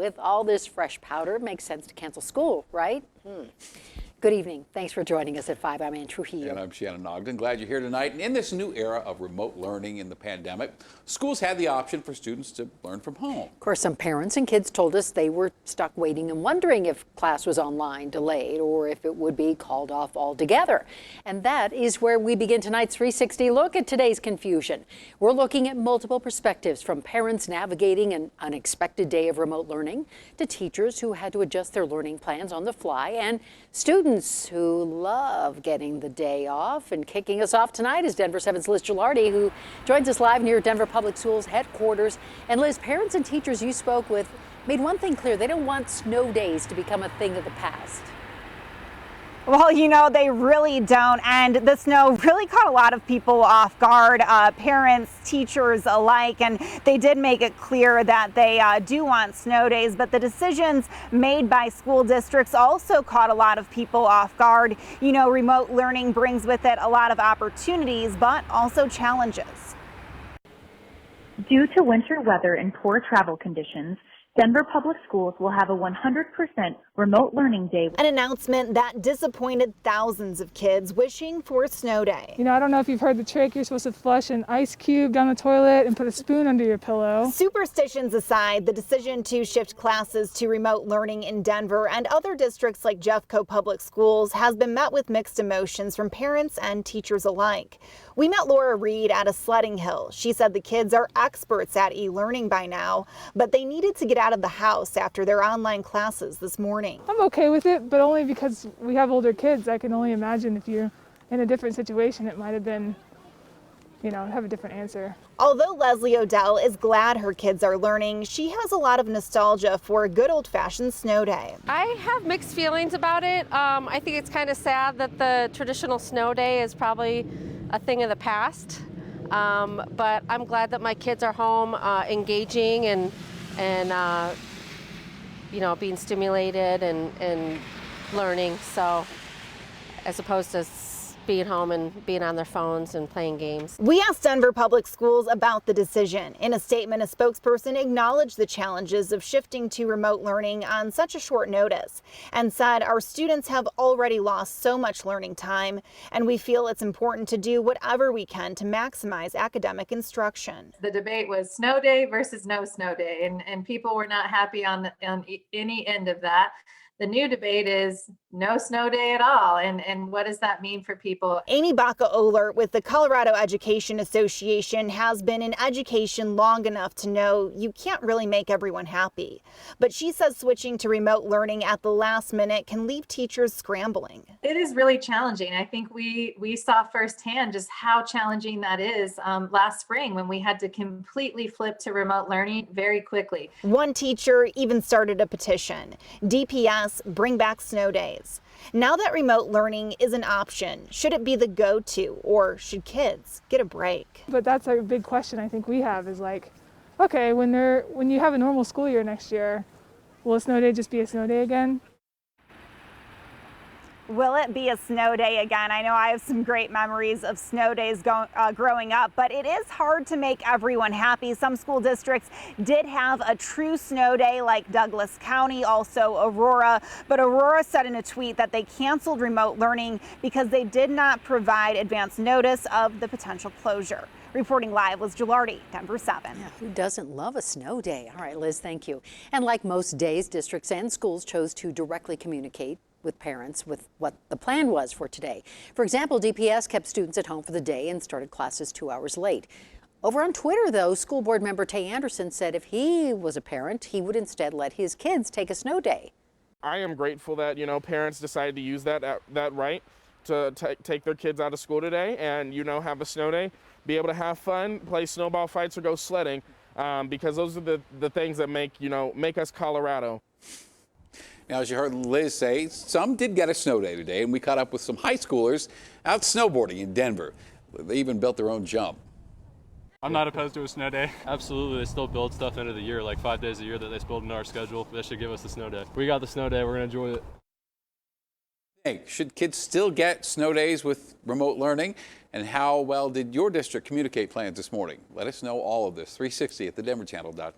with all this fresh powder, it makes sense to cancel school, right? Good evening. Thanks for joining us at 5. I'm Ann Trujillo. And I'm Shannon Ogden. Glad you're here tonight. And in this new era of remote learning in the pandemic, schools had the option for students to learn from home. Of course, some parents and kids told us they were stuck waiting and wondering if class was online, delayed, or if it would be called off altogether. And that is where we begin tonight's 360 look at today's confusion. We're looking at multiple perspectives, from parents navigating an unexpected day of remote learning to teachers who had to adjust their learning plans on the fly, and students who love getting the day off. And kicking us off tonight is Denver 7's Liz Gilardi, who joins us live near Denver Public Schools headquarters. And Liz, parents and teachers you spoke with made one thing clear: they don't want snow days to become a thing of the past. Well, you know, they really don't. And the snow really caught a lot of people off guard, parents, teachers alike. And they did make it clear that they do want snow days. But the decisions made by school districts also caught a lot of people off guard. You know, remote learning brings with it a lot of opportunities, but also challenges. Due to winter weather and poor travel conditions, Denver Public Schools will have a 100% remote learning day. An announcement that disappointed thousands of kids wishing for a snow day. You know, I don't know if you've heard the trick. You're supposed to flush an ice cube down the toilet and put a spoon under your pillow. Superstitions aside, the decision to shift classes to remote learning in Denver and other districts like Jeffco Public Schools has been met with mixed emotions from parents and teachers alike. We met Laura Reed at a sledding hill. She said the kids are experts at e-learning by now, but they needed to get out of the house after their online classes this morning. I'm okay with it, but only because we have older kids. I can only imagine if you're in a different situation, it might have been, you know, have a different answer. Although Leslie Odell is glad her kids are learning, she has a lot of nostalgia for a good old-fashioned snow day. I have mixed feelings about it. I think it's kind of sad that the traditional snow day is probably a thing of the past, but I'm glad that my kids are home engaging and you know, being stimulated and learning, so as opposed to being home and being on their phones and playing games. We asked Denver Public Schools about the decision. In a statement, a spokesperson acknowledged the challenges of shifting to remote learning on such a short notice and said, "Our students have already lost so much learning time, and we feel it's important to do whatever we can to maximize academic instruction." The debate was snow day versus no snow day, and people were not happy on any end of that. The new debate is no snow day at all. And what does that mean for people? Amy Baca-Oler with the Colorado Education Association has been in education long enough to know you can't really make everyone happy. But she says switching to remote learning at the last minute can leave teachers scrambling. It is really challenging. I think we saw firsthand just how challenging that is last spring when we had to completely flip to remote learning very quickly. One teacher even started a petition. DPS, bring back snow days. Now that remote learning is an option, should it be the go-to, or should kids get a break? But that's a big question I think we have, is like, okay, when you have a normal school year next year, will a snow day just be a snow day again? Will it be a snow day again? I know I have some great memories of snow days growing up, but it is hard to make everyone happy. Some school districts did have a true snow day, like Douglas County, also Aurora. But Aurora said in a tweet that they canceled remote learning because they did not provide advance notice of the potential closure. Reporting live was Gilardi, Denver 7. Yeah, who doesn't love a snow day? All right, Liz, thank you. And like most days, districts and schools chose to directly communicate with parents with what the plan was for today. For example, DPS kept students at home for the day and started classes 2 hours late. Over on Twitter, though, school board member Tay Anderson said if he was a parent, he would instead let his kids take a snow day. I am grateful that, you know, parents decided to use that right to take their kids out of school today and, you know, have a snow day, be able to have fun, play snowball fights or go sledding, because those are the things that make us Colorado. Now, as you heard Liz say, some did get a snow day today, and we caught up with some high schoolers out snowboarding in Denver. They even built their own jump. I'm not opposed to a snow day. Absolutely, they still build stuff into the year, like 5 days a year that they build into our schedule. That should give us the snow day. We got the snow day, we're gonna enjoy it. Hey, should kids still get snow days with remote learning? And how well did your district communicate plans this morning? Let us know all of this. 360 at thedenverchannel.com.